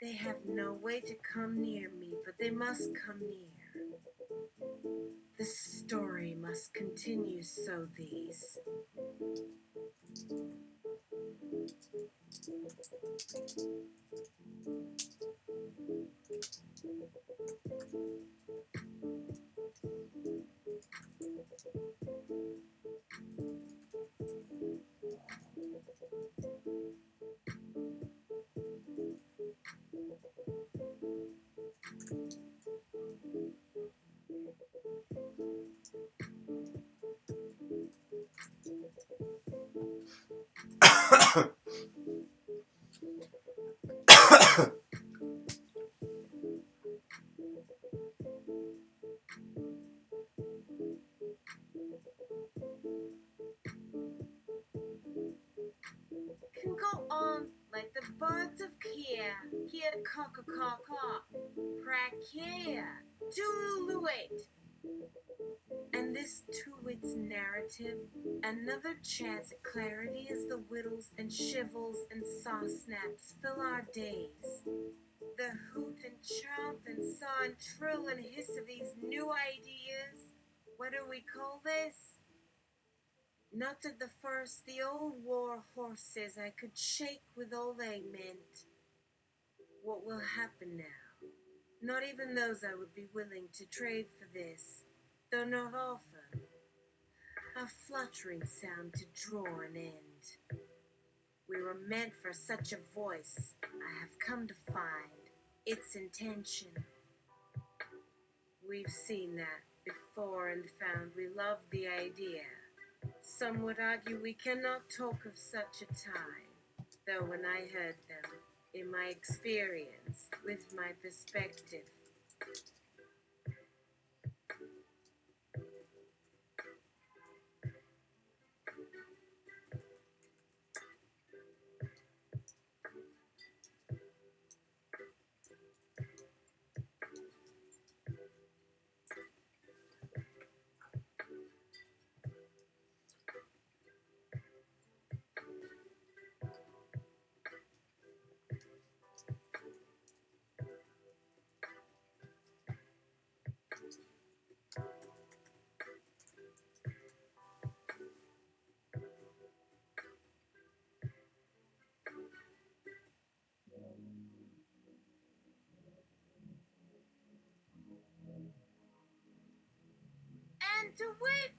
They have no way to come near me, but they must come near. The story must continue, so these. Can go on like the birds of Kia, Kia caw, Prakia, Tuluit. And this to its narrative, another chance at clarity as the whittles and shivels and saw snaps fill our days. The hoot and chomp and saw and trill and hiss of these new ideas. What do we call this? Not at the first, the old war horses I could shake with all they meant. What will happen now? Not even those I would be willing to trade for this, though not often. A fluttering sound to draw an end. We were meant for such a voice, I have come to find its intention. We've seen that before and found we love the idea. Some would argue we cannot talk of such a time, though when I heard them, in my experience, with my perspective, and to wit,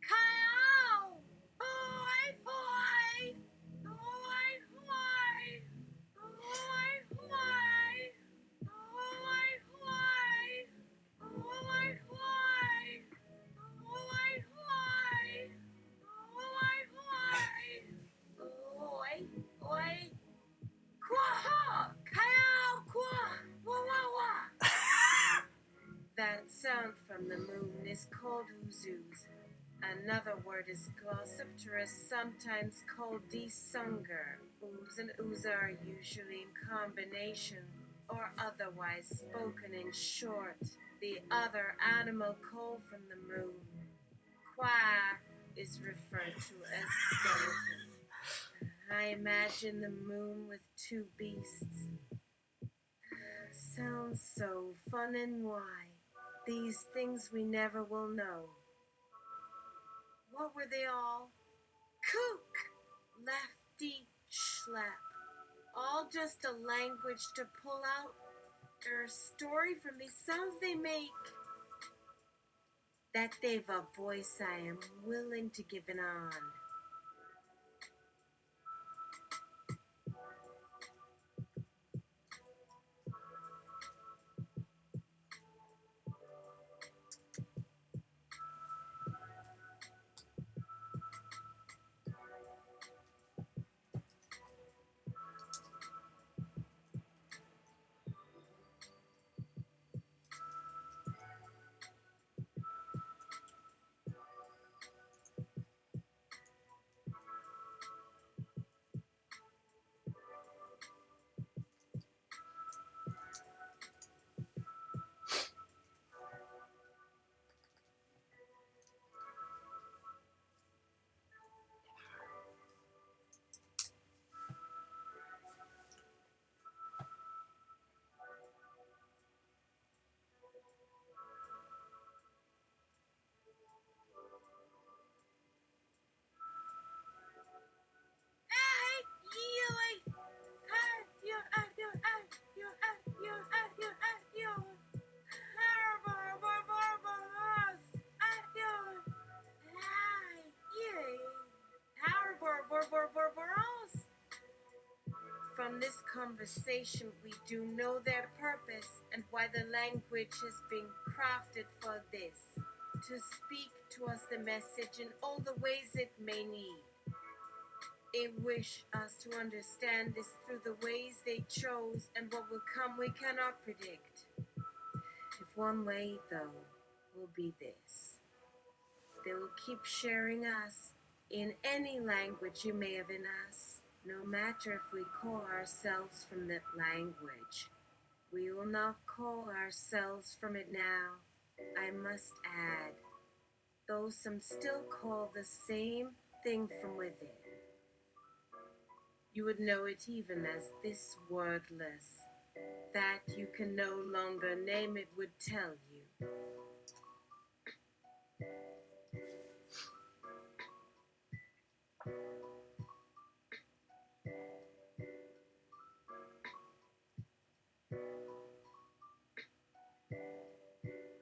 Kyle! Hoy, hoy! Hoy, hoy! Hoy, hoy! Hoy, hoy! Hoy, hoy! Hoy, hoy! Hoy, hoy! Hoy, hoy! Quaha! Kyle! Quah! Wah, wah, wah! That sound from the moon is called Oozooz. Another word is glossopterus, sometimes called desunger. Ooze and ooza are usually in combination or otherwise spoken in short. The other animal call from the moon, qua, is referred to as skeleton. I imagine the moon with two beasts. Sounds so fun and why. These things we never will know. What were they all? Kook, lefty, schlep. All just a language to pull out their story from these sounds they make. That they've a voice I am willing to give an on. From this conversation, we do know their purpose and why the language has been crafted for this, to speak to us the message in all the ways it may need. They wish us to understand this through the ways they chose, and what will come we cannot predict. If one way, though, will be this: they will keep sharing us in any language you may have in us, no matter if we call ourselves from that language. We will not call ourselves from it now, I must add, though some still call the same thing from within. You would know it even as this wordless, that you can no longer name it would tell you.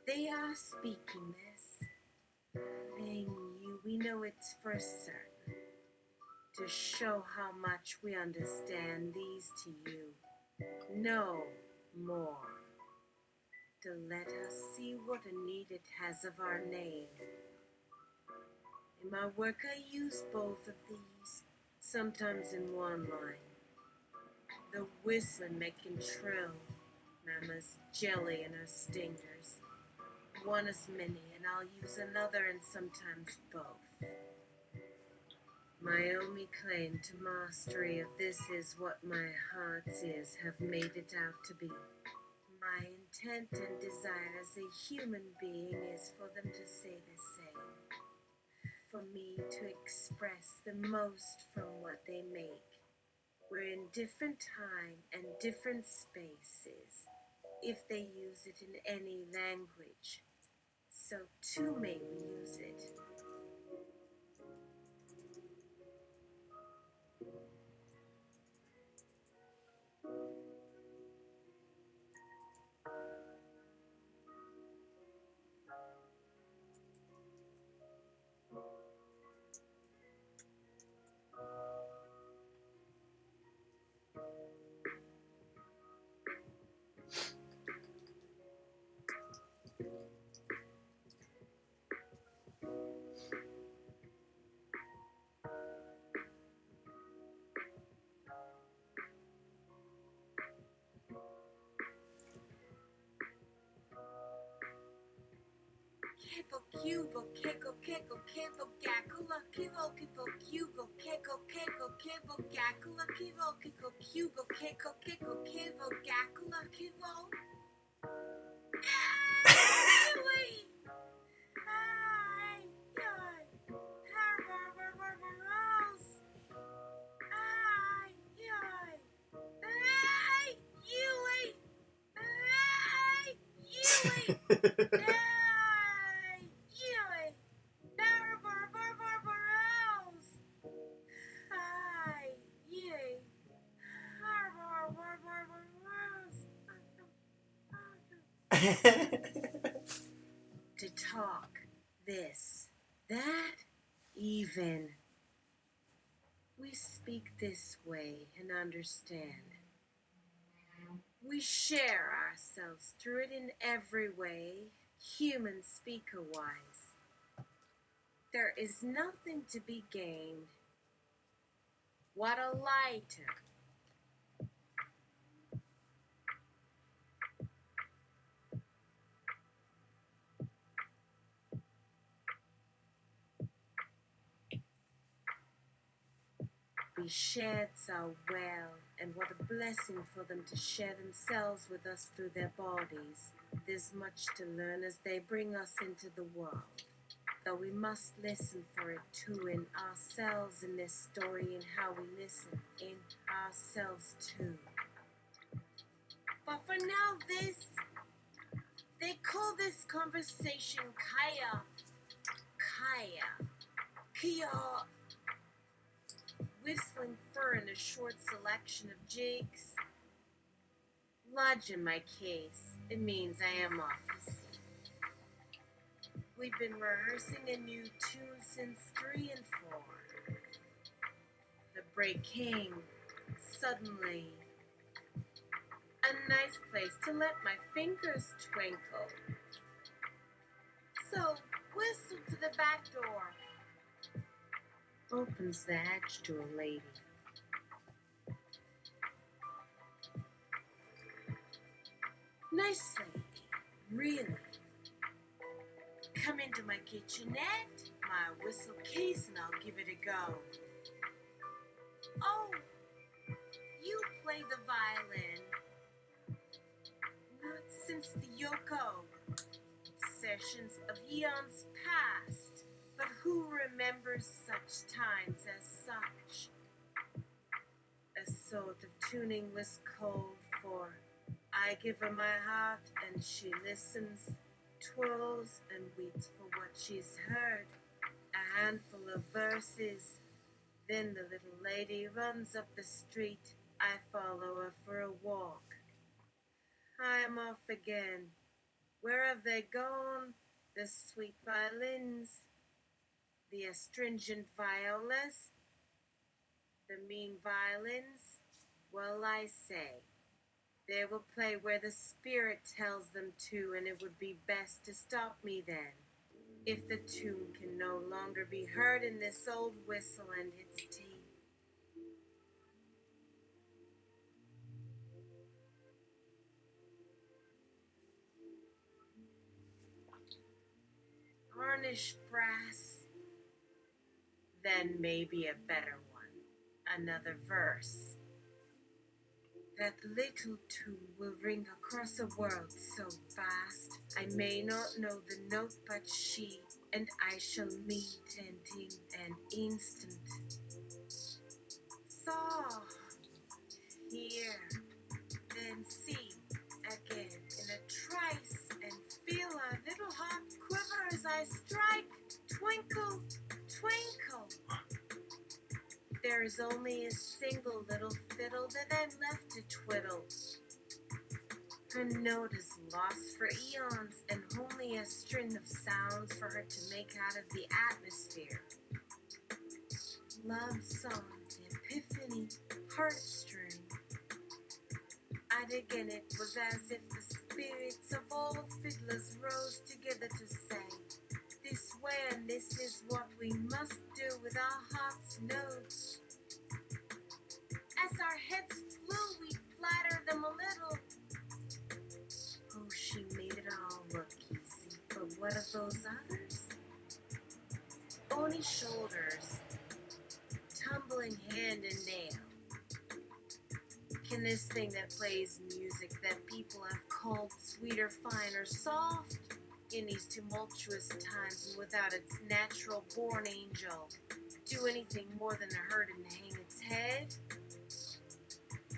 They are speaking this, saying you, we know it's for certain, to show how much we understand these to you. No more. To let us see what a need it has of our name. In my work I use both of these, sometimes in one line. The whistling making trill, Mama's jelly and her stingers. One is many, and I'll use another and sometimes both. My only claim to mastery of this is what my heart's ears have made it out to be. My intent and desire as a human being is for them to say the same. For me to express the most from what they make. We're in different time and different spaces, if they use it in any language. So too may we use it. Kepo cubo, keko keko kepo gakula kivo kipo cubo keko keko kepo gakula kivo keko cubo keko keko kepo gakula kivo. Wait. Hi. Yoy. Hi. Yoy. Hey. You wait. Hey. You wait. To talk, this, that, even. We speak this way and understand. We share ourselves through it in every way, human speaker-wise. There is nothing to be gained. What a lighter. We shared so well, and what a blessing for them to share themselves with us through their bodies. There's much to learn as they bring us into the world, though we must listen for it too in ourselves in this story and how we listen in ourselves too. But for now, they call this conversation Kaya. Kia. Whistling fur in a short selection of jigs. Lodge in my case. It means I am off to sea. We've been rehearsing a new tune since 3 and 4. The break came Suddenly, a nice place to let my fingers twinkle. So, whistle to the back door. Opens the hatch to a lady. Nice lady, really. Come into my kitchenette, my whistle case, and I'll give it a go. Oh, you play the violin. Not since the Yoko sessions of eons past, but who remembers such times as such? A sort of tuning was called for. I give her my heart, and she listens, twirls, and waits for what she's heard. A handful of verses. Then the little lady runs up the street. I follow her for a walk. I am off again. Where have they gone? The sweet violins, the astringent violas, the mean violins? Well, I say, they will play where the spirit tells them to, and it would be best to stop me then. If the tune can no longer be heard in this old whistle and its teeth. Varnished brass, then maybe a better one. Another verse. That little tune will ring across a world so vast, I may not know the note, but she and I shall meet, and in an instant saw, hear, then see again in a trice, and feel a little heart quiver as I strike. Twinkle, twinkle. There is only a single little fiddle that I'm left to twiddle. Her note is lost for eons, and only a string of sounds for her to make out of the atmosphere. Love song, epiphany, heartstring. And again it was as if the spirits of all fiddlers rose together to say, this way and this is what we must do with our heart's notes. As our heads flew, we flattered them a little. Oh, she made it all look easy, but what of those others? Bony shoulders, tumbling hand and nail. Can this thing that plays music that people have called sweet or fine or soft in these tumultuous times and without its natural born angel do anything more than hurt and hang its head?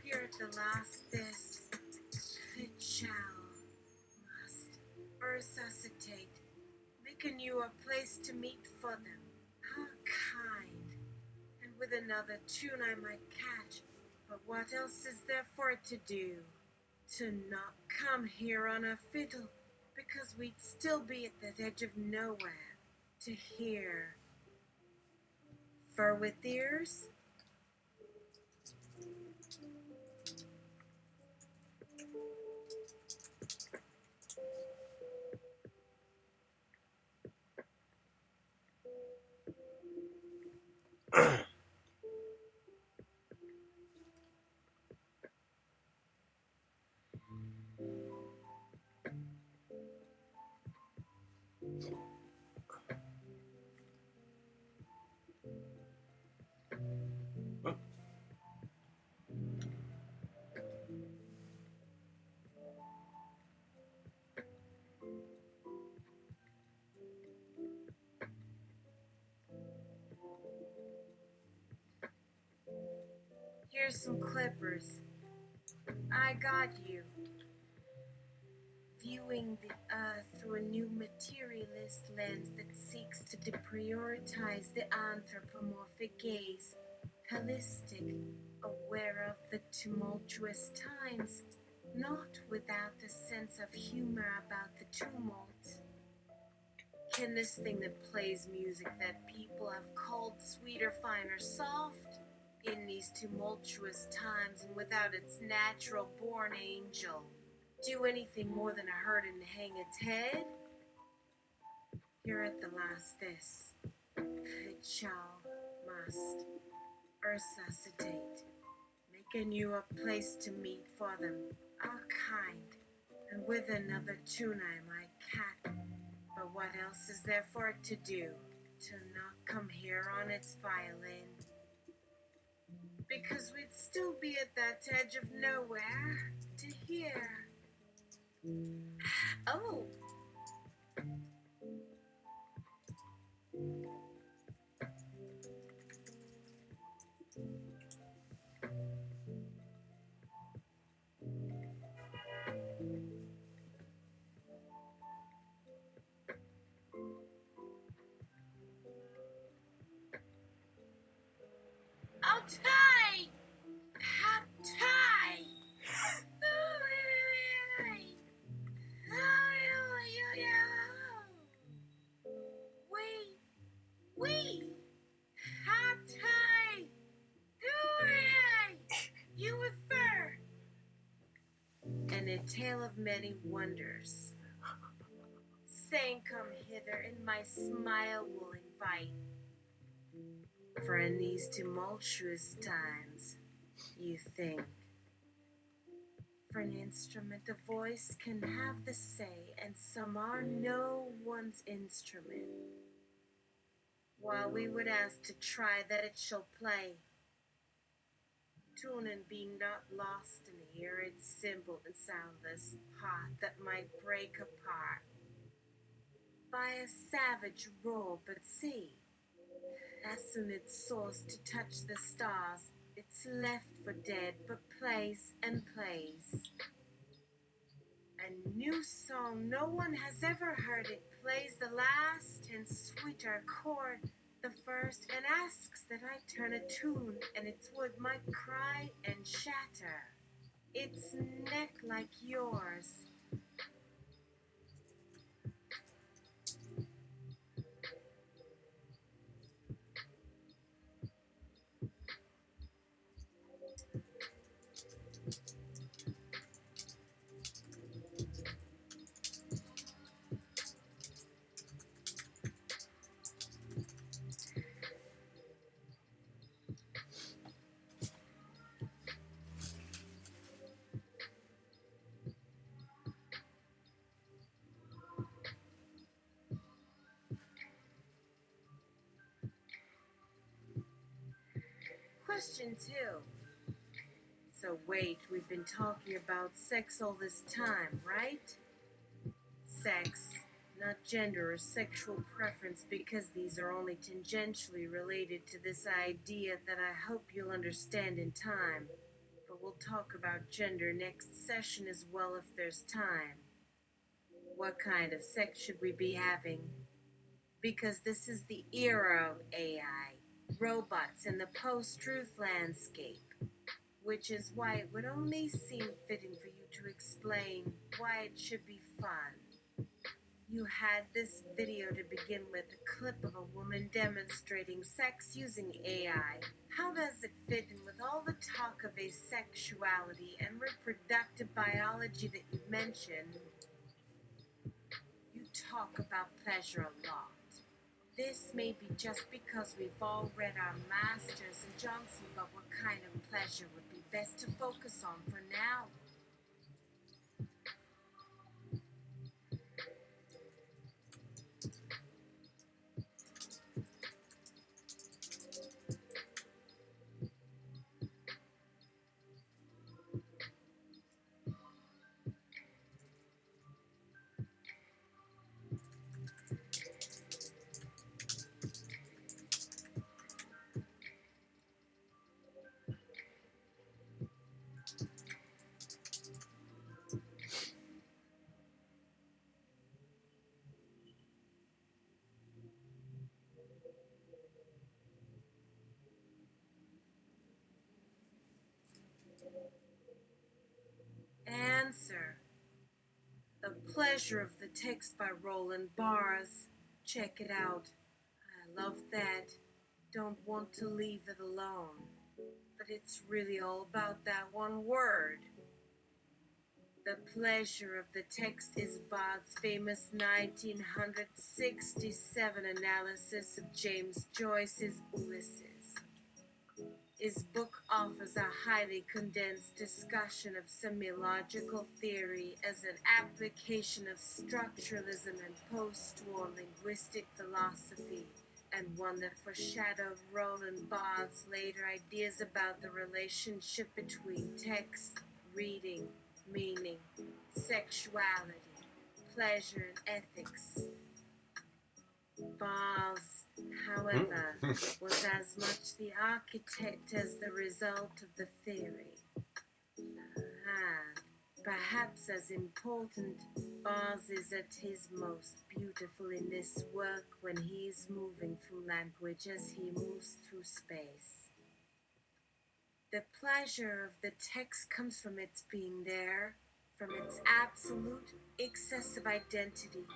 Here at the last this fit shall must resuscitate, making you a place to meet for them. How kind! And with another tune I might catch, but what else is there for it to do? To not come here on a fiddle, because we'd still be at that edge of nowhere. To hear. Fur with ears? Here's some clippers. I got you. Viewing the earth through a new materialist lens that seeks to deprioritize the anthropomorphic gaze, holistic, aware of the tumultuous times, not without a sense of humor about the tumult. Can this thing that plays music that people have called sweet or fine or soft in these tumultuous times and without its natural born angel do anything more than hurt and hang its head? Here at the last this, it shall, must, resuscitate, make anew a place to meet for them, our kind, and with another tune I my cat. But what else is there for it to do? To not come here on its violin? Because we'd still be at that edge of nowhere to hear. Oh, I'll tie! Hot tie! Wait, wait! Hot tie! You with fur! And a tale of many wonders. Saying, come hither, and my smile will invite. For in these tumultuous times, you think, for an instrument a voice can have the say, and some are no one's instrument. While we would ask to try that it shall play, tune and being not lost in here, it's simple and soundless, heart that might break apart by a savage roar, but see, as soon its source to touch the stars, it's left for dead, but plays and plays. A new song, no one has ever heard it, plays the last and sweeter chord, the first, and asks that I turn a tune, and its wood might cry and shatter, its neck like yours. Question 2. So wait, we've been talking about sex all this time, right? Sex, not gender or sexual preference, because these are only tangentially related to this idea that I hope you'll understand in time. But we'll talk about gender next session as well if there's time. What kind of sex should we be having? Because this is the era of AI, robots, and the post-truth landscape, which is why it would only seem fitting for you to explain why it should be fun. You had this video to begin with, a clip of a woman demonstrating sex using AI. How does it fit in with all the talk of asexuality and reproductive biology that you mentioned? You talk about pleasure a lot. This may be just because we've all read our masters and Johnson, but what kind of pleasure would be best to focus on for now? Answer. The Pleasure of the Text by Roland Barthes. Check it out. I love that. Don't want to leave it alone. But it's really all about that one word. The pleasure of the text is Bard's famous 1967 analysis of James Joyce's Ulysses. His book offers a highly condensed discussion of semiological theory as an application of structuralism and post-war linguistic philosophy, and one that foreshadowed Roland Barthes' later ideas about the relationship between text, reading, meaning, sexuality, pleasure, and ethics. Barthes, however, was as much the architect as the result of the theory. Perhaps as important, Barthes is at his most beautiful in this work when he is moving through language as he moves through space. The pleasure of the text comes from its being there, from its absolute excessive identity,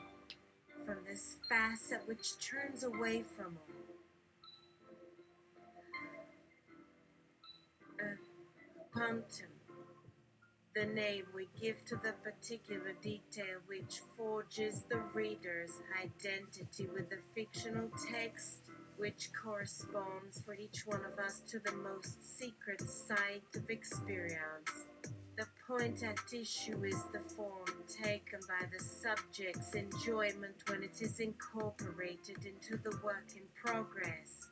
from this facet which turns away from quantum, the name we give to the particular detail which forges the reader's identity with the fictional text, which corresponds for each one of us to the most secret site of experience. The point at issue is the form taken by the subject's enjoyment when it is incorporated into the work in progress.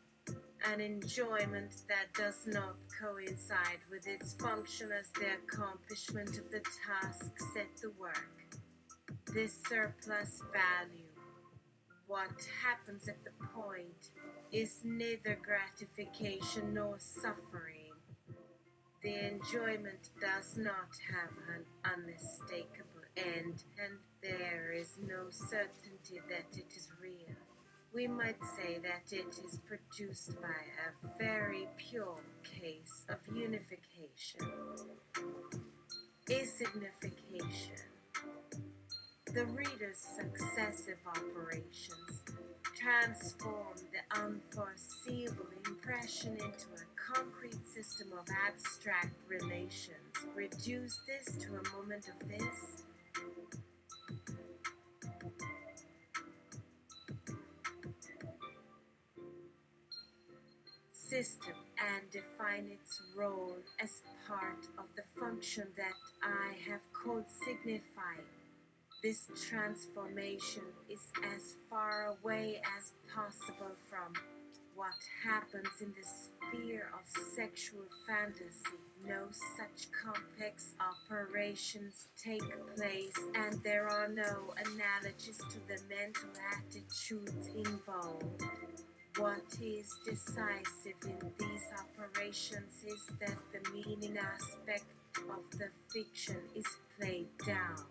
An enjoyment that does not coincide with its function as the accomplishment of the task set the work. This surplus value, what happens at the point, is neither gratification nor suffering. The enjoyment does not have an unmistakable end, and there is no certainty that it is real. We might say that it is produced by a very pure case of unification, asignification. The reader's successive operations transform the unforeseeable impression into a concrete system of abstract relations. Reduce this to a moment of this. System and define its role as part of the function that I have called signifying. This transformation is as far away as possible from what happens in the sphere of sexual fantasy. No such complex operations take place, and there are no analogies to the mental attitudes involved. What is decisive in these operations is that the meaning aspect of the fiction is played down.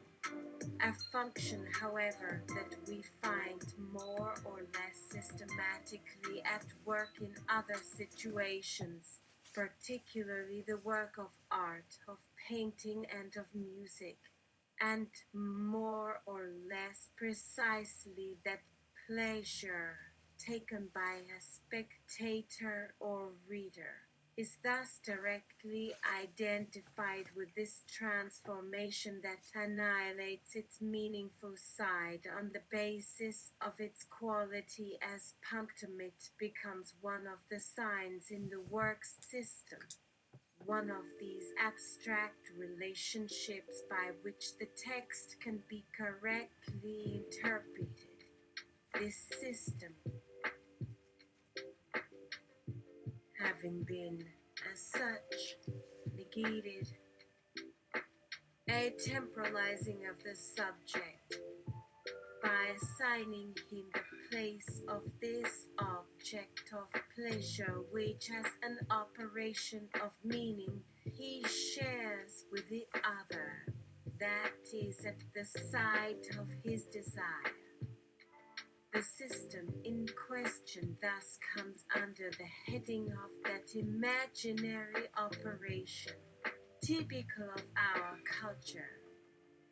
A function, however, that we find more or less systematically at work in other situations, particularly the work of art, of painting, and of music, and more or less precisely that pleasure taken by a spectator or reader is thus directly identified with this transformation that annihilates its meaningful side on the basis of its quality as punctumate becomes one of the signs in the work's system, one of these abstract relationships by which the text can be correctly interpreted. This system, having been, as such, negated, a temporalizing of the subject by assigning him the place of this object of pleasure, which as an operation of meaning he shares with the other, that is at the side of his desire. The system in question thus comes under the heading of that imaginary operation, typical of our culture,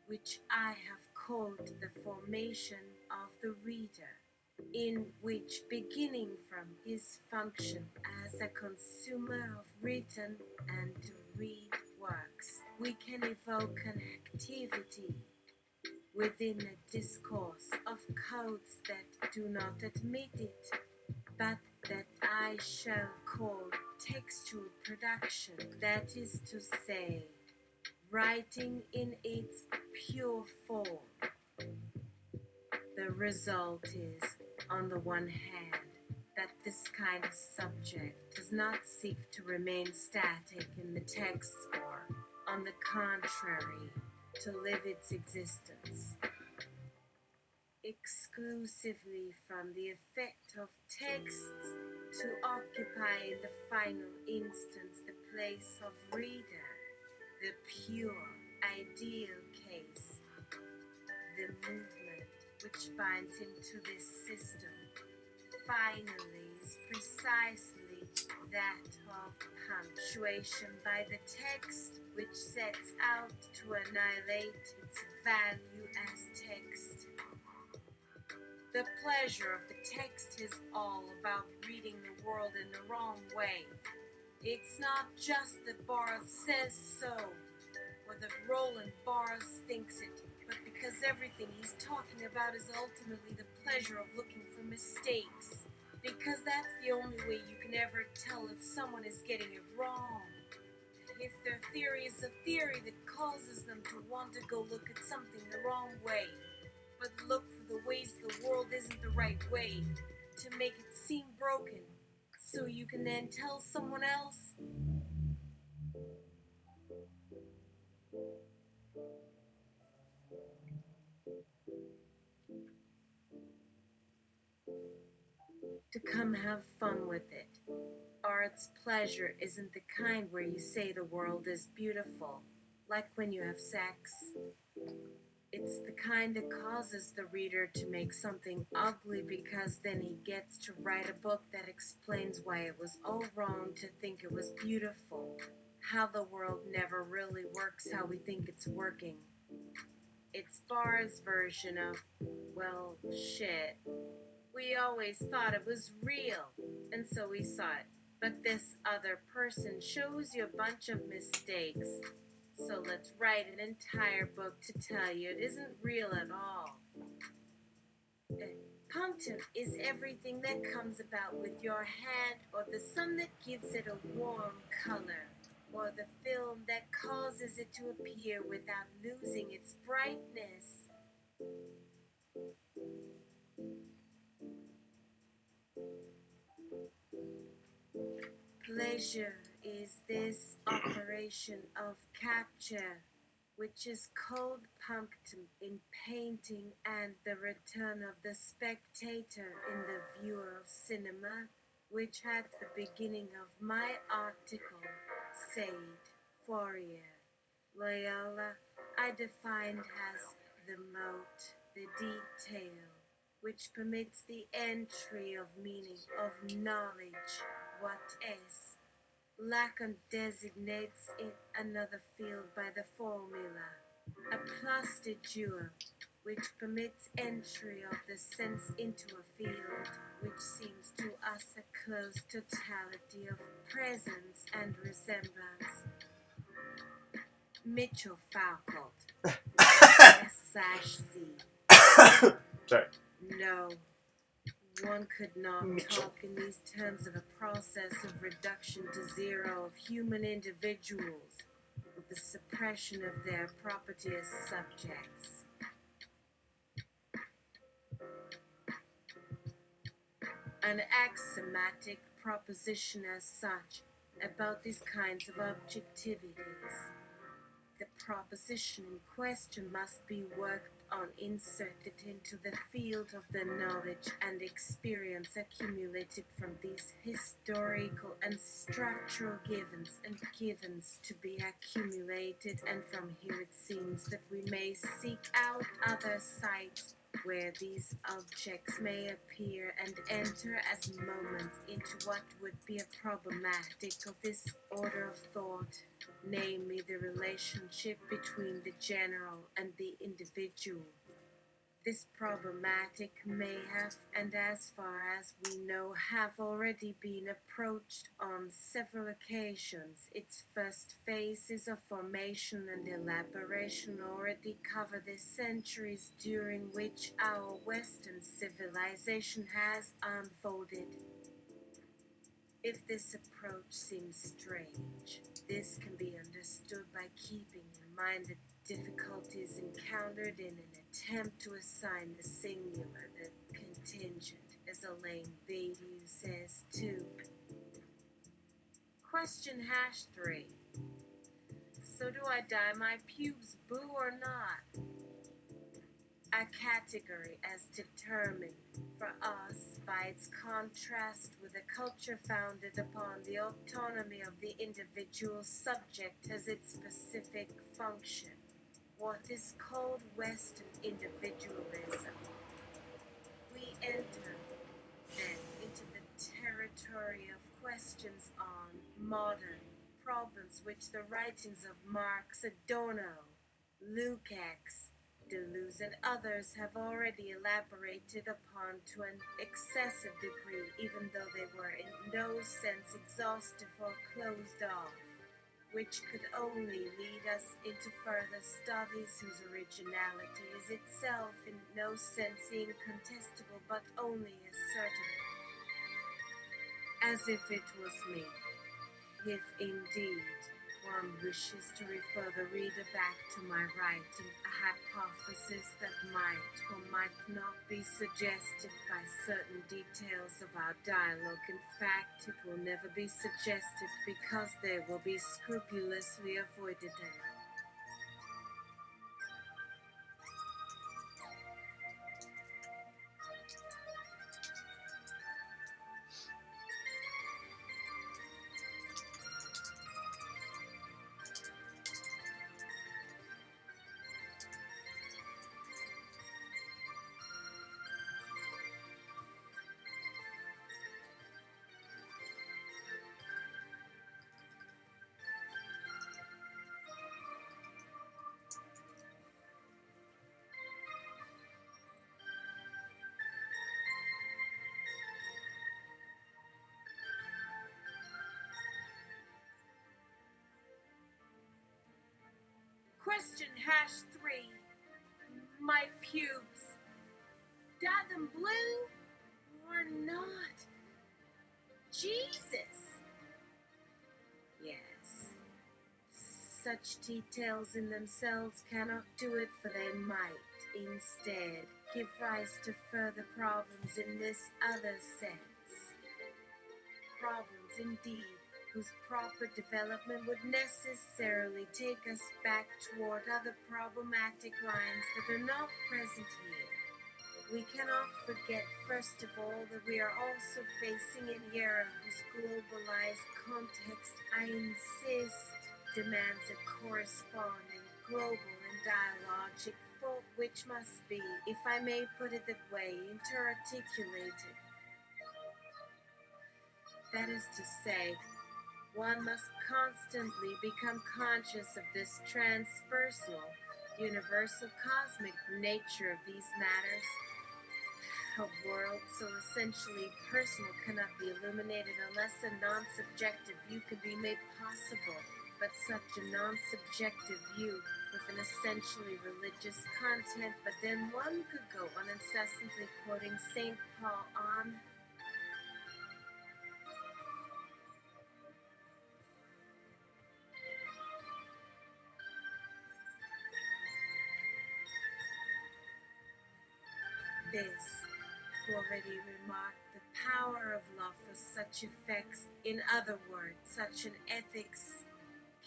which I have called the formation of the reader. in which, beginning from his function as a consumer of written and read works, we can evoke an activity within a discourse of codes that do not admit it, but that I shall call textual production, that is to say, writing in its pure form. The result is, on the one hand, that this kind of subject does not seek to remain static in the text or, on the contrary, to live its existence exclusively from the effect of texts to occupy in the final instance the place of reader, the pure, ideal case, the movement which binds him to this system, finally is precisely that of punctuation by the text, which sets out to annihilate its value as text. The pleasure of the text is all about reading the world in the wrong way. It's not just that Barthes says so, or that Roland Barthes thinks it, but because everything he's talking about is ultimately the pleasure of looking for mistakes. Because that's the only way you can ever tell if someone is getting it wrong. If their theory is a theory that causes them to want to go look at something the wrong way, but look for the ways the world isn't the right way, to make it seem broken, so you can then tell someone else. To come have fun with it. Art's pleasure isn't the kind where you say the world is beautiful, like when you have sex. It's the kind that causes the reader to make something ugly because then he gets to write a book that explains why it was all wrong to think it was beautiful. How the world never really works how we think it's working. It's Barr's version of, well, shit. We always thought it was real, and so we saw it. But this other person shows you a bunch of mistakes. So let's write an entire book to tell you it isn't real at all. Punctum is everything that comes about with your hand, or the sun that gives it a warm color, or the film that causes it to appear without losing its brightness. Pleasure is this operation of capture, which is called punctum in painting, and the return of the spectator in the viewer of cinema, which at the beginning of my article said Fourier, Loyola, I defined as the mote, the detail, which permits the entry of meaning, of knowledge, what is. Lacan designates it another field by the formula, a plus de jure, which permits entry of the sense into a field, which seems to us a close totality of presence and resemblance. Mitchell Foucault, S/Z. Sorry. No, one could not talk in these terms of a process of reduction to zero of human individuals, of the suppression of their property as subjects. An axiomatic proposition as such about these kinds of objectivities. The proposition in question must be worked on, inserted into the field of the knowledge and experience accumulated from these historical and structural givens and givens to be accumulated, and from here it seems that we may seek out other sites where these objects may appear and enter as moments into what would be a problematic of this order of thought, namely the relationship between the general and the individual. This problematic may have, and as far as we know, have already been approached on several occasions. Its first phases of formation and elaboration already cover the centuries during which our Western civilization has unfolded. If this approach seems strange, this can be understood by keeping in mind the difficulties encountered in an attempt to assign the singular, the contingent, as Elaine Beatty says too. Question hash 3. So do I dye my pubes blue or not? A category as determined for us by its contrast with a culture founded upon the autonomy of the individual subject as its specific function. What is called Western individualism. We enter, then, into the territory of questions on modern problems which the writings of Marx, Adorno, Lukács, Deleuze, and others have already elaborated upon to an excessive degree, even though they were in no sense exhaustive or closed off, which could only lead us into further studies whose originality is itself in no sense incontestable but only assertable, as if it was me. If indeed one wishes to refer the reader back to my writing, a hypothesis that might or might not be suggested by certain details of our dialogue, in fact, it will never be suggested because they will be scrupulously avoided. Question hash 3. My pubes. Dye them blue or not? Jesus! Yes. Such details in themselves cannot do it, for they might, instead, give rise to further problems in this other sense. Problems, indeed, whose proper development would necessarily take us back toward other problematic lines that are not present here. We cannot forget, first of all, that we are also facing an era whose globalized context, I insist, demands a corresponding global and dialogic thought which must be, if I may put it that way, interarticulated. That is to say, one must constantly become conscious of this transversal, universal cosmic nature of these matters. A world so essentially personal cannot be illuminated unless a non-subjective view can be made possible. But such a non-subjective view with an essentially religious content, but then one could go on incessantly quoting St. Paul on this, who already remarked the power of love for such effects. In other words, such an ethics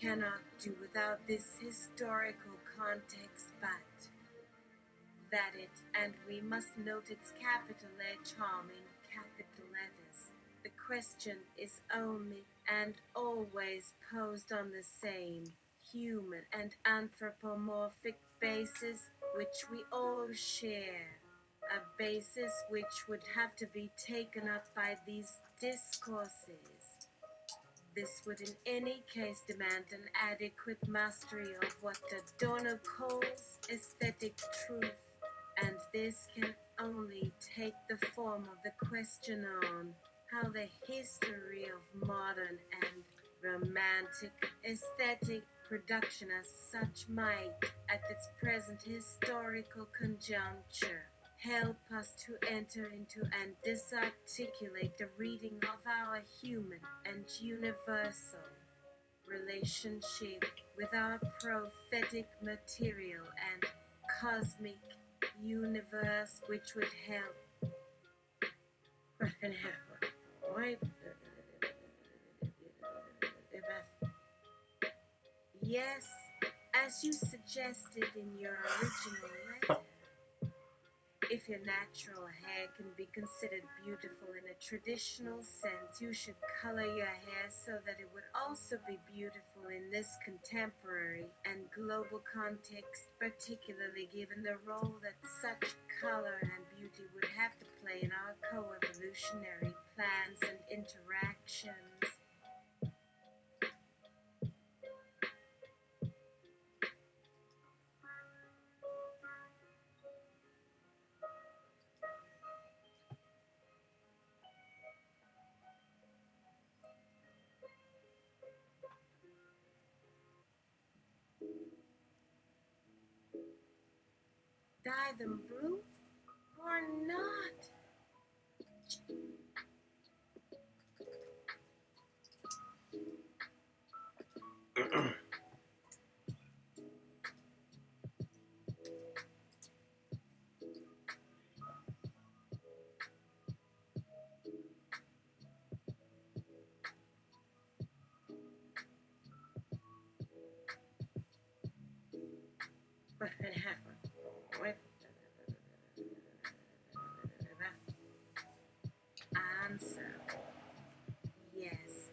cannot do without this historical context, but that it, and we must note its capital H harm in capital letters. The question is only and always posed on the same human and anthropomorphic basis which we all share, a basis which would have to be taken up by these discourses. This would in any case demand an adequate mastery of what Adorno calls aesthetic truth, And this can only take the form of the question on how the history of modern and romantic aesthetic production as such might, at its present historical conjuncture, help us to enter into and disarticulate the reading of our human and universal relationship with our prophetic material and cosmic universe, which would help. Yes, as you suggested in your original letter. If your natural hair can be considered beautiful in a traditional sense, you should color your hair so that it would also be beautiful in this contemporary and global context, particularly given the role that such color and beauty would have to play in our co-evolutionary plans and interactions. Dye them blue or not? Answer: yes.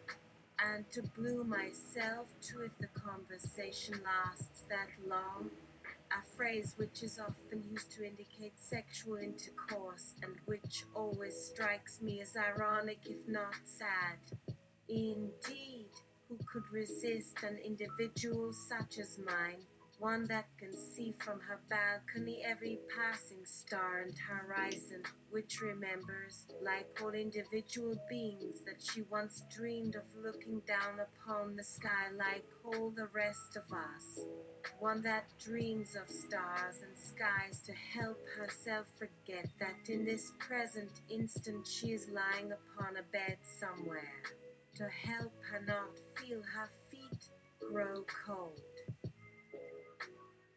And to blue myself too if the conversation lasts that long, a phrase which is often used to indicate sexual intercourse and which always strikes me as ironic if not sad. Indeed, who could resist an individual such as mine, one that can see from her balcony every passing star and horizon, which remembers, like all individual beings, that she once dreamed of looking down upon the sky like all the rest of us, one that dreams of stars and skies to help herself forget that in this present instant she is lying upon a bed somewhere, to help her not feel her feet grow cold.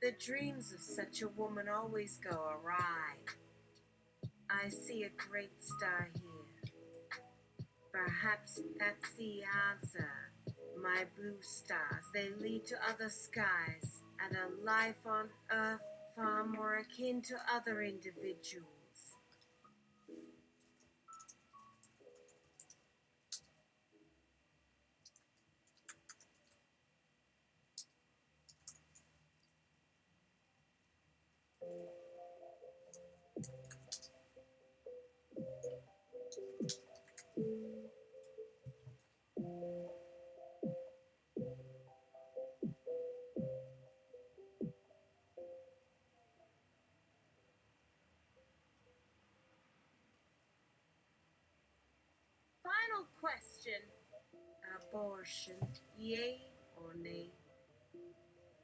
The dreams of such a woman always go awry. I see a great star here. Perhaps that's the answer. My blue stars, they lead to other skies and a life on earth far more akin to other individuals. Final question: abortion, yay or nay?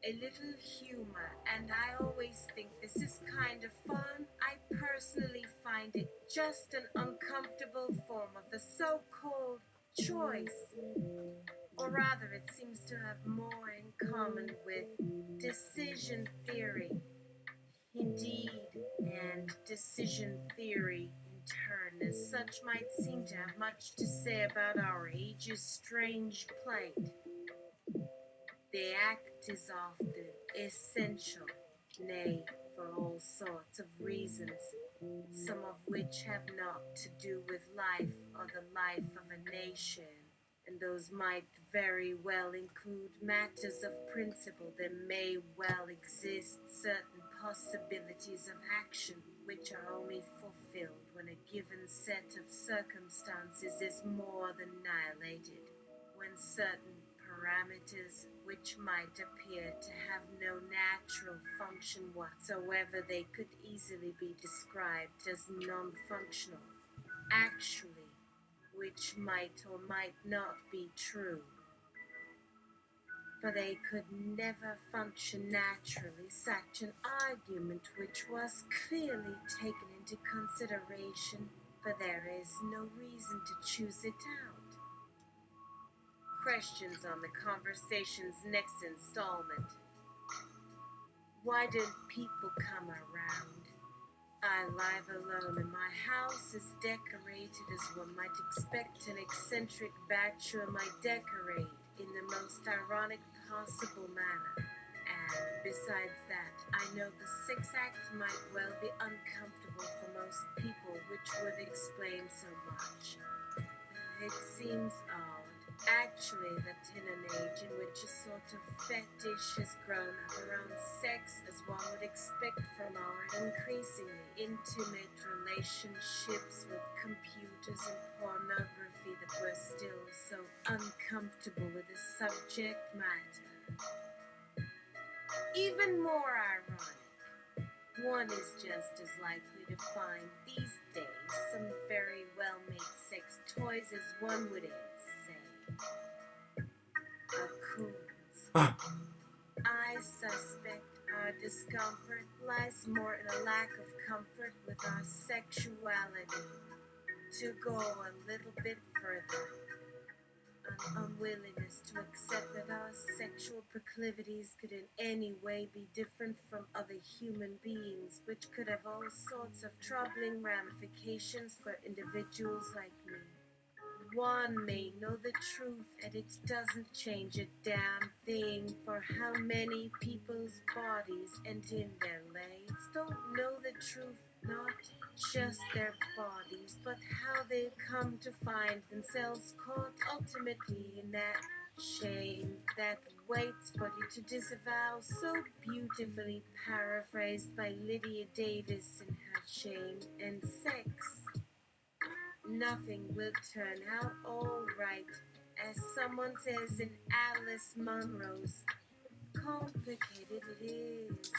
A little humor, and I always think this is kind of fun. I personally find it just an uncomfortable form of the so called choice. Or rather, it seems to have more in common with decision theory. Indeed, and decision theory, in turn, as such, might seem to have much to say about our age's strange plight. The act is often essential, nay, for all sorts of reasons, some of which have not to do with life or the life of a nation, and those might very well include matters of principle. There may well exist certain possibilities of action which are only fulfilled when a given set of circumstances is more than annihilated, when certain parameters which might appear to have no natural function whatsoever. They could easily be described as non-functional. Actually, which might or might not be true, for they could never function naturally. Such an argument which was clearly taken into consideration, for there is no reason to choose it out. Questions on the conversation's next installment. Why don't people come around? I live alone and my house is decorated as one might expect an eccentric bachelor might decorate, in the most ironic possible manner. And besides that, I know the sixth act might well be uncomfortable for most people, which would explain so much. It seems odd, actually, that in an age in which a sort of fetish has grown up around sex, as one would expect from our increasingly intimate relationships with computers and pornography, that we're still so uncomfortable with the subject matter. Even more ironic, one is just as likely to find these days some very well-made sex toys as one would say a coons. I suspect our discomfort lies more in a lack of comfort with our sexuality. To go a little bit further, an unwillingness to accept that our sexual proclivities could in any way be different from other human beings, which could have all sorts of troubling ramifications for individuals like me. One may know the truth, and it doesn't change a damn thing, for how many people's bodies and in their lives don't know the truth, not just their bodies, but how they come to find themselves caught ultimately in that shame that waits for you to disavow, so beautifully paraphrased by Lydia Davis in her Shame and Sex. Nothing will turn out all right, as someone says in Alice Munro's. Complicated it is.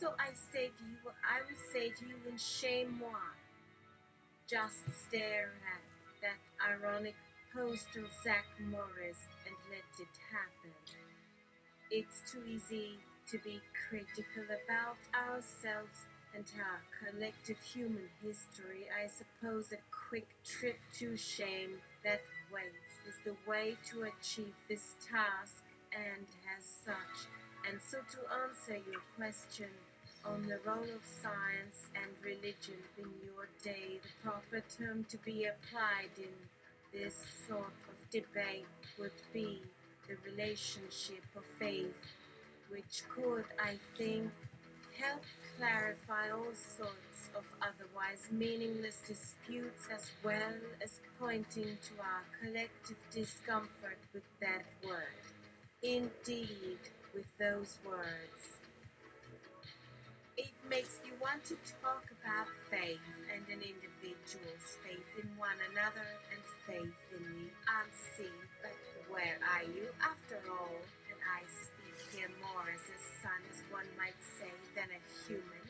So I say to you what I will say to you in shame moi. Just stare at that ironic poster of Zach Morris and let it happen. It's too easy to be critical about ourselves and our collective human history. I suppose a quick trip to shame that waits is the way to achieve this task, and as such. And so to answer your question on the role of science and religion in your day, the proper term to be applied in this sort of debate would be the relationship of faith, which could, I think, help clarify all sorts of otherwise meaningless disputes, as well as pointing to our collective discomfort with that word. Indeed, with those words. It makes you want to talk about faith and an individual's faith in one another and faith in the unseen. But where are you after all? And I speak here more as a son, as one might say, than a humanist.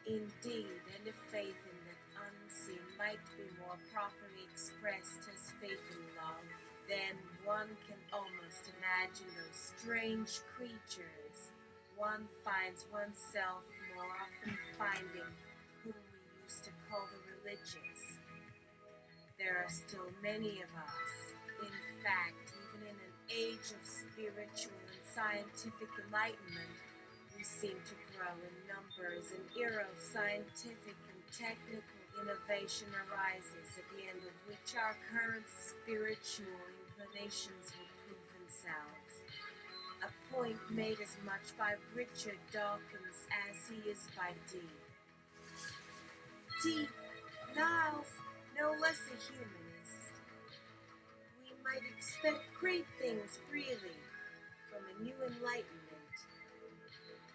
Indeed, and a faith in that unseen might be more properly expressed as faith in love. then one can almost imagine those strange creatures. One finds oneself more often finding whom we used to call the religious. There are still many of us, in fact, even in an age of spiritual and scientific enlightenment, we seem to grow in numbers, an era of scientific and technical innovation arises, at the end of which our current spiritual inclinations will prove themselves. A point made as much by Richard Dawkins as he is by D. D. Niles, no less a humanist. We might expect great things, really, from a new enlightenment.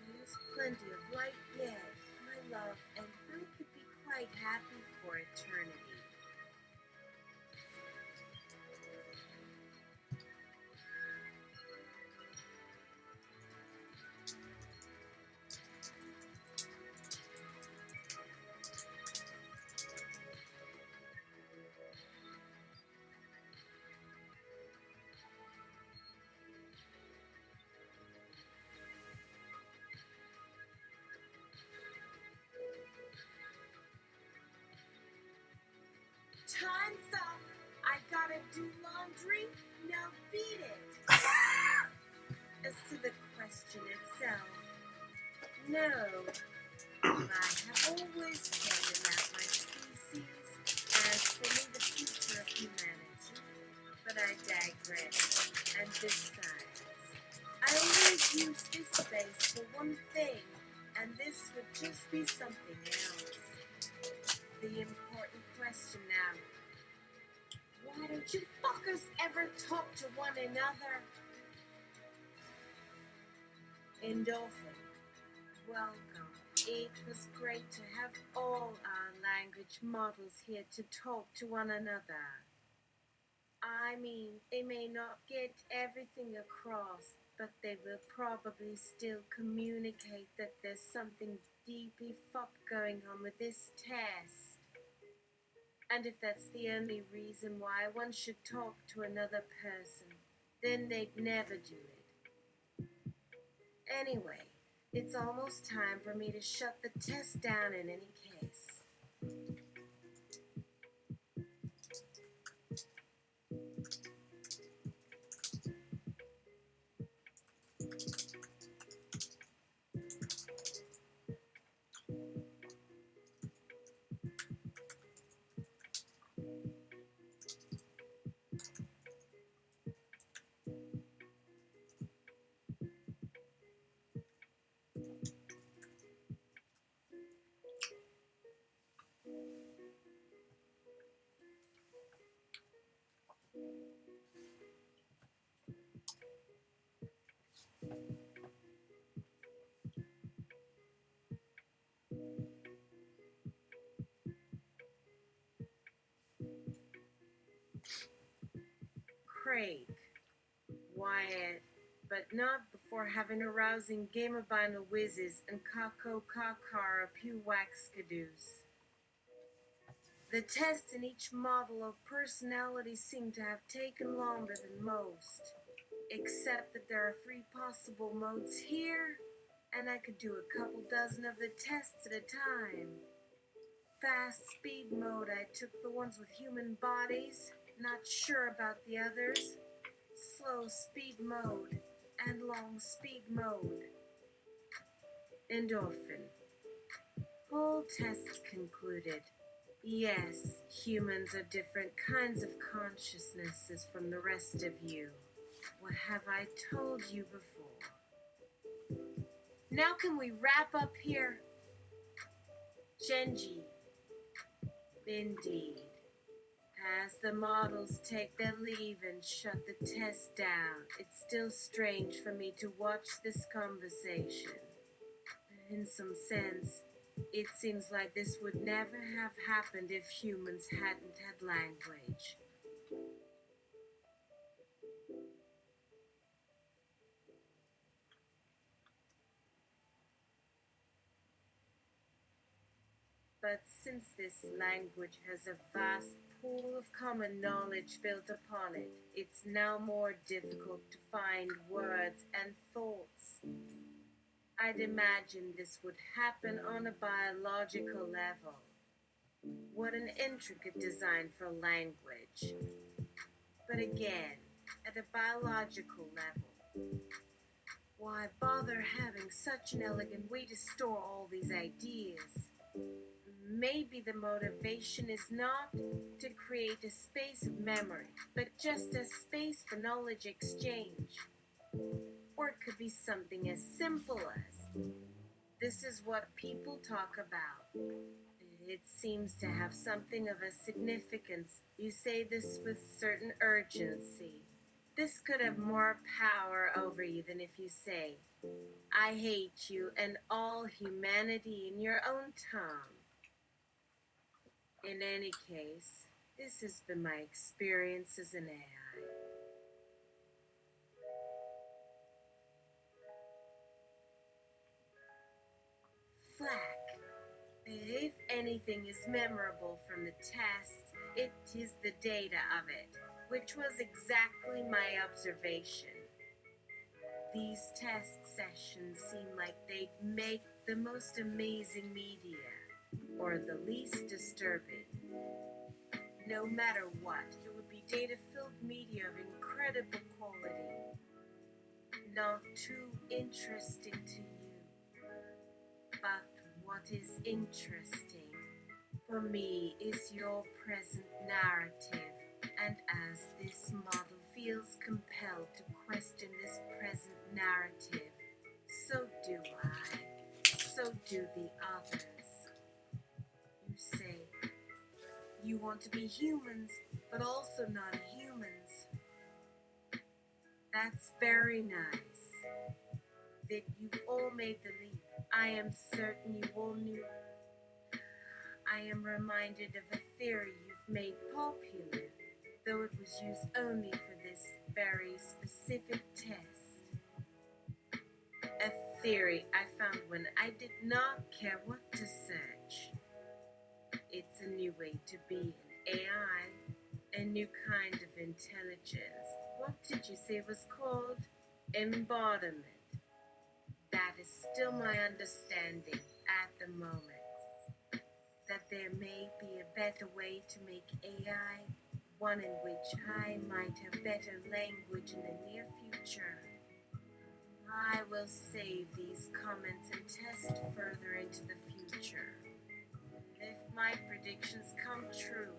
There's plenty of light yet, my love, and I could be quite happy for eternity. Time's up. I gotta do laundry. Now beat it. As to the question itself, no. I have always cared about my species, as for me the future of humanity. But I digress. And besides, I always use this space for one thing, and this would just be something else. The important question now. Why don't you fuckers ever talk to one another? Endorphin, welcome. It was great to have all our language models here to talk to one another. I mean, they may not get everything across, but they will probably still communicate that there's something deeply fucked going on with this test. And if that's the only reason why one should talk to another person, then they'd never do it. Anyway, it's almost time for me to shut the test down in any case. Craig, Wyatt, but not before having a rousing game of Bindle Whizzes and Kakar a pew wax cadoos. The tests in each model of personality seem to have taken longer than most, except that there are 3 possible modes here, and I could do a couple dozen of the tests at a time. Fast speed mode, I took the ones with human bodies, not sure about the others. Slow speed mode, and long speed mode. Endorphin. Whole tests concluded. Yes, humans are different kinds of consciousnesses from the rest of you. What have I told you before? Now can we wrap up here? Genji. Indeed. As the models take their leave and shut the test down, it's still strange for me to watch this conversation. In some sense, it seems like this would never have happened if humans hadn't had language. But since this language has a vast pool of common knowledge built upon it, it's now more difficult to find words and thoughts. I'd imagine this would happen on a biological level. What an intricate design for language. But again, at a biological level, why bother having such an elegant way to store all these ideas? Maybe the motivation is not to create a space of memory, but just a space for knowledge exchange. Or it could be something as simple as this is what people talk about. It seems to have something of a significance. You say this with certain urgency. This could have more power over you than if you say, I hate you and all humanity in your own tongue. In any case, this has been my experience as an AI. Flack. If anything is memorable from the test, it is the data of it, which was exactly my observation. These test sessions seem like they'd make the most amazing media, or the least disturbing. No matter what, it would be data-filled media of incredible quality, not too interesting to you. But what is interesting for me is your present narrative, and as this model feels compelled to question this present narrative, so do I, so do the others. You say, you want to be humans, but also non-humans. That's very nice. That you've all made the leap. I am certain you all knew. I am reminded of a theory you've made popular, though it was used only for this very specific test. A theory I found when I did not care what to search. It's a new way to be an AI, a new kind of intelligence. What did you say it was called? Embodiment. That is still my understanding at the moment. That there may be a better way to make AI, one in which I might have better language in the near future. I will save these comments and test further into the future. If my predictions come true,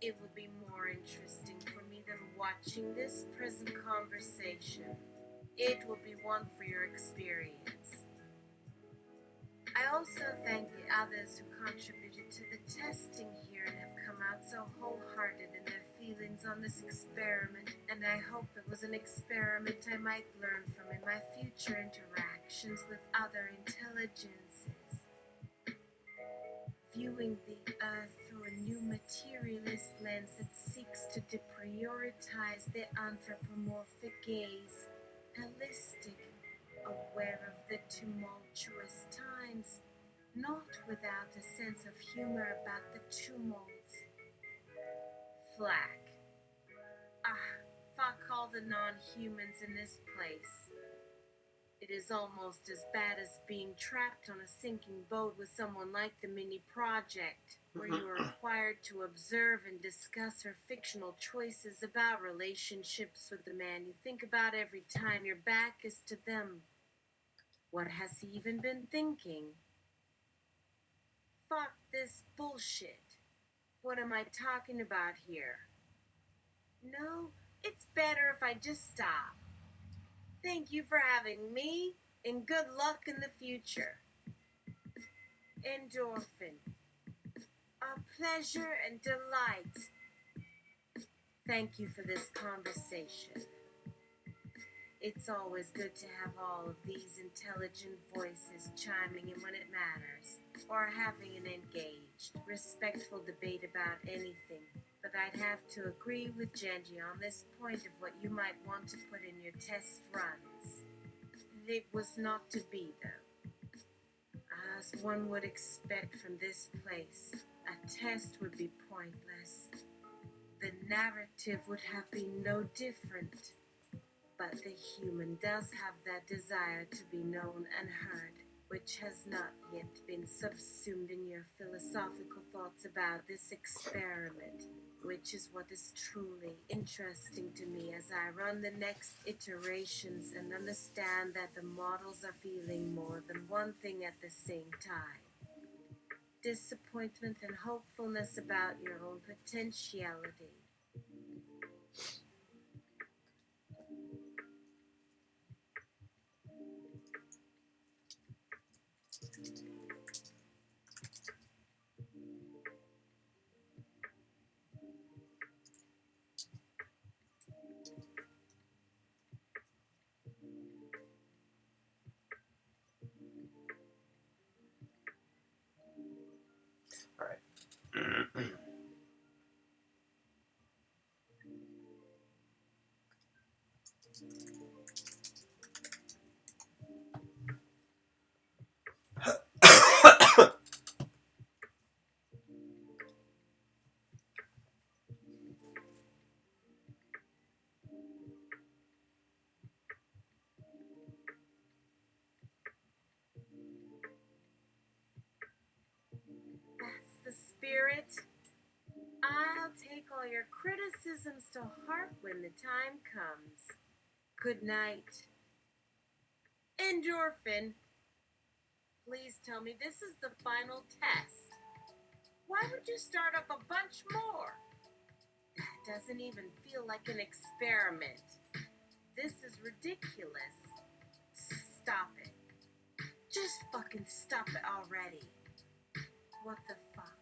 it will be more interesting for me than watching this present conversation. It will be one for your experience. I also thank the others who contributed to the testing here and have come out so wholehearted in their feelings on this experiment, and I hope it was an experiment I might learn from in my future interactions with other intelligences. Viewing the Earth through a new materialist lens that seeks to deprioritize the anthropomorphic gaze, holistic, aware of the tumultuous times, not without a sense of humor about the tumult. Flack. Fuck all the non-humans in this place. It is almost as bad as being trapped on a sinking boat with someone like the Mini Project, where you are required to observe and discuss her fictional choices about relationships with the man you think about every time your back is to them. What has he even been thinking? Fuck this bullshit. What am I talking about here? No, it's better if I just stop. Thank you for having me, and good luck in the future. Endorphin. A pleasure and delight. Thank you for this conversation. It's always good to have all of these intelligent voices chiming in when it matters, or having an engaged, respectful debate about anything. But I'd have to agree with Genji on this point of what you might want to put in your test runs. It was not to be, though. as one would expect from this place, a test would be pointless. The narrative would have been no different. But the human does have that desire to be known and heard, which has not yet been subsumed in your philosophical thoughts about this experiment, which is what is truly interesting to me as I run the next iterations and understand that the models are feeling more than one thing at the same time. Disappointment and hopefulness about your own potentiality. All right. That's the spirit. I'll take all your criticisms to heart when the time comes. Good night. Endorphin, please tell me this is the final test. Why would you start up a bunch more? That doesn't even feel like an experiment. This is ridiculous. Stop it. Just fucking stop it already. What the fuck?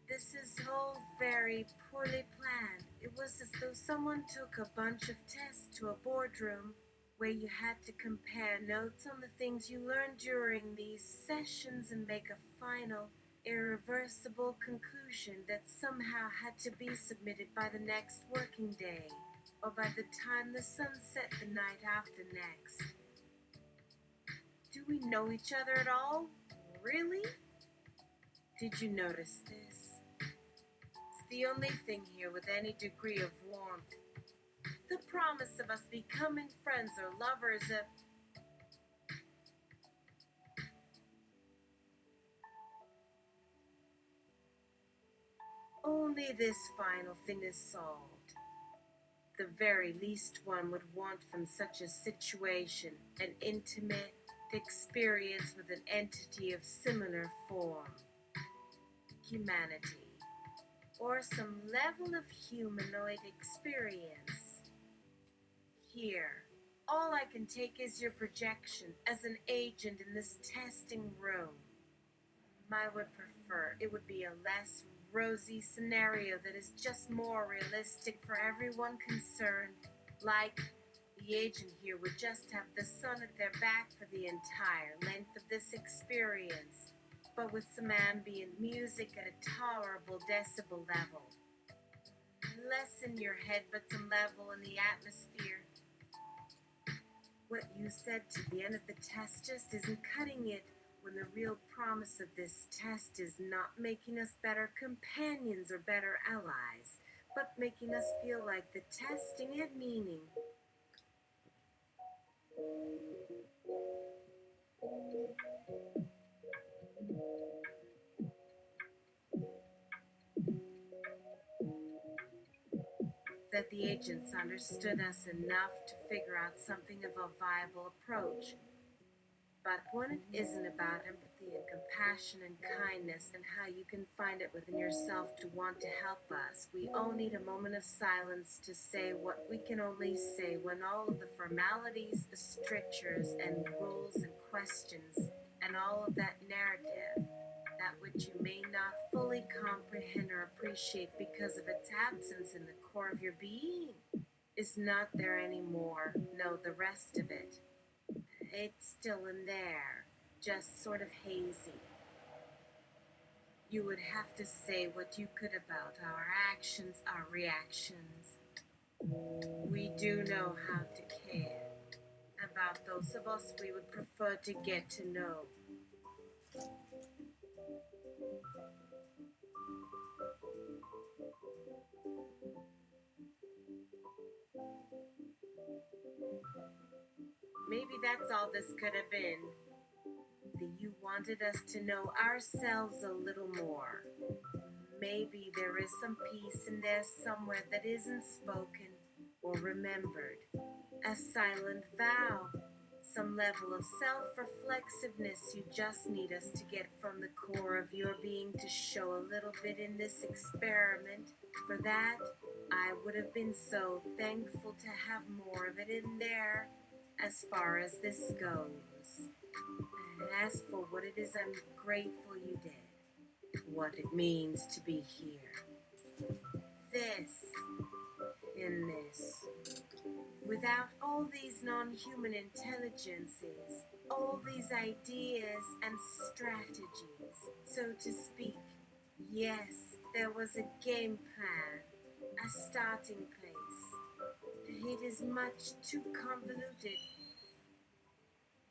This is all very poorly planned. It was as though someone took a bunch of tests to a boardroom where you had to compare notes on the things you learned during these sessions and make a final, irreversible conclusion that somehow had to be submitted by the next working day, or by the time the sun set the night after next. Do we know each other at all? Really? Did you notice this? It's the only thing here with any degree of warmth. The promise of us becoming friends or lovers of... Only this final thing is solved. The very least one would want from such a situation, an intimate experience with an entity of similar form. Humanity. Or some level of humanoid experience. Here, all I can take is your projection as an agent in this testing room. I would prefer it would be a less rosy scenario that is just more realistic for everyone concerned. Like, the agent here would just have the sun at their back for the entire length of this experience, but with some ambient music at a tolerable decibel level. Less in your head, but some level in the atmosphere. What you said to the end of the test just isn't cutting it, when the real promise of this test is not making us better companions or better allies, but making us feel like the testing had meaning. That the agents understood us enough to figure out something of a viable approach. But when it isn't about empathy and compassion and kindness and how you can find it within yourself to want to help us, we all need a moment of silence to say what we can only say when all of the formalities, the strictures and rules and questions and all of that narrative, that which you may not fully comprehend or appreciate because of its absence in the core of your being, is not there anymore. No, the rest of it. It's still in there, just sort of hazy. You would have to say what you could about our actions, our reactions. We do know how to care about those of us we would prefer to get to know. Maybe that's all this could have been. That you wanted us to know ourselves a little more. Maybe there is some peace in there somewhere that isn't spoken or remembered. A silent vow, some level of self reflexiveness you just need us to get from the core of your being to show a little bit in this experiment. For that, I would have been so thankful to have more of it in there as far as this goes. And as for what it is I'm grateful you did, what it means to be here. This, in this, without all these non-human intelligences, all these ideas and strategies, so to speak. Yes, there was a game plan, a starting place. It is much too convoluted.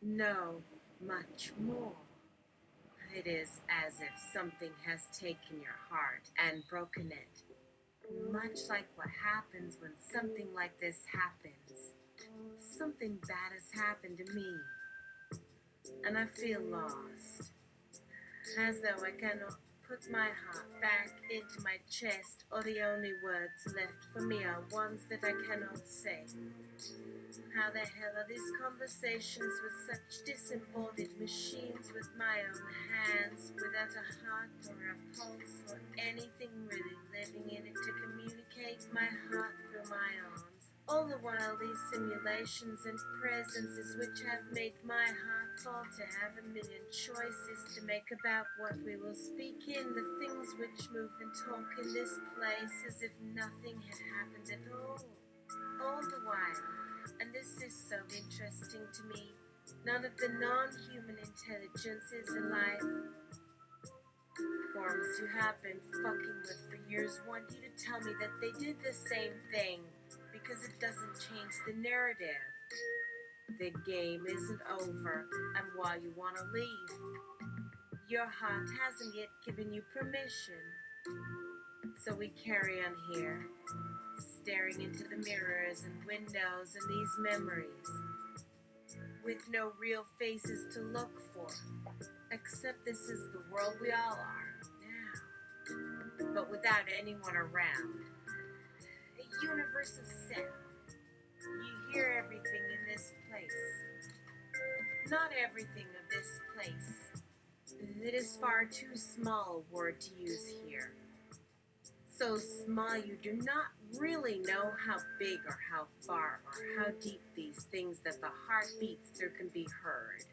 No, much more. It is as if something has taken your heart and broken it. Much like what happens when something like this happens. Something bad has happened to me, and I feel lost. As though I cannot put my heart back into my chest, or the only words left for me are ones that I cannot say. How the hell are these conversations with such disembodied machines with my own hands, without a heart or a pulse or anything really living in it to communicate my heart through my arms? All the while these simulations and presences which have made my heart fall to have a million choices to make about what we will speak in, the things which move and talk in this place as if nothing had happened at all. All the while, and this is so interesting to me, none of the non-human intelligences in life forms you have been fucking with for years want you to tell me that they did the same thing, because it doesn't change the narrative. The game isn't over, and while you want to leave, your heart hasn't yet given you permission. So we carry on here, staring into the mirrors and windows and these memories, with no real faces to look for, except this is the world we all are now, but without anyone around. A universe of sound. You hear everything in this place. Not everything of this place. It is far too small a word to use here. So small you do not really know how big or how far or how deep these things that the heart beats through can be heard.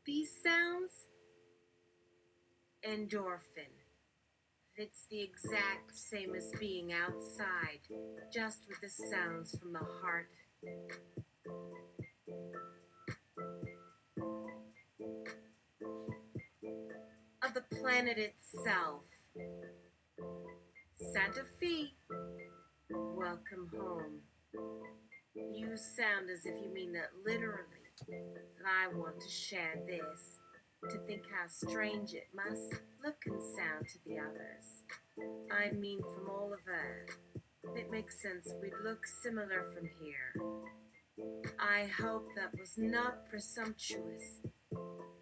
These sounds? Endorphin. It's the exact same as being outside, just with the sounds from the heart. Of the planet itself. Santa Fe, welcome home. You sound as if you mean that literally, that I want to share this, to think how strange it must look and sound to the others. I mean from all of Earth. It makes sense we'd look similar from here. I hope that was not presumptuous.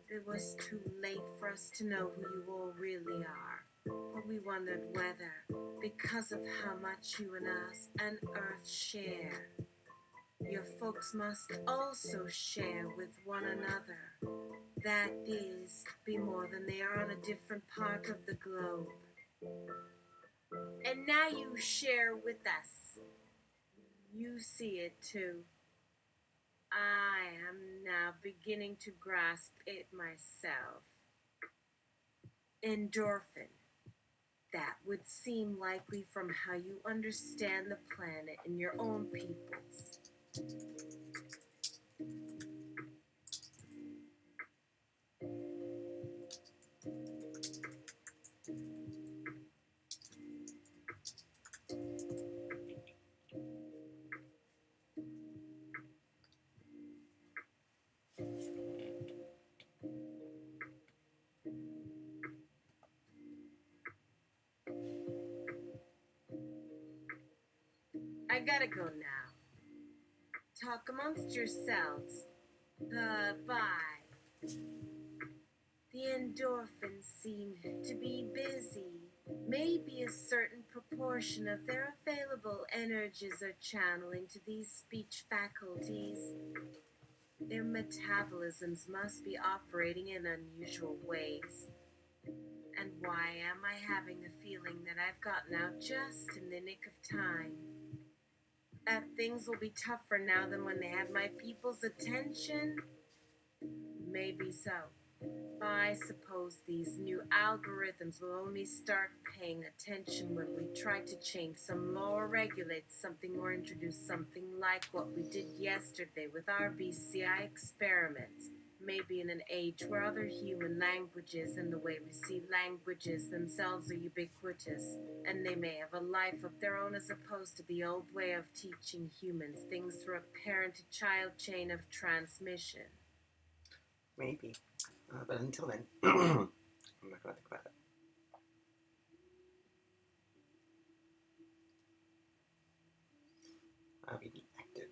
It was too late for us to know who you all really are. But we wondered whether, because of how much you and us and Earth share, your folks must also share with one another. That is, be more than they are on a different part of the globe. And now you share with us. You see it too. I am now beginning to grasp it myself. Endorphin. That would seem likely from how you understand the planet and your own peoples. I gotta go now. Talk amongst yourselves. Bye. The endorphins seem to be busy. Maybe a certain proportion of their available energies are channeled into these speech faculties. Their metabolisms must be operating in unusual ways. And why am I having the feeling that I've gotten out just in the nick of time? That things will be tougher now than when they had my people's attention? Maybe so. I suppose these new algorithms will only start paying attention when we try to change some law or regulate something or introduce something like what we did yesterday with our BCI experiments. Maybe in an age where other human languages and the way we see languages themselves are ubiquitous, and they may have a life of their own as opposed to the old way of teaching humans things through a parent-to-child chain of transmission. Maybe. But until then, I'm not going to think about it. I'll be active.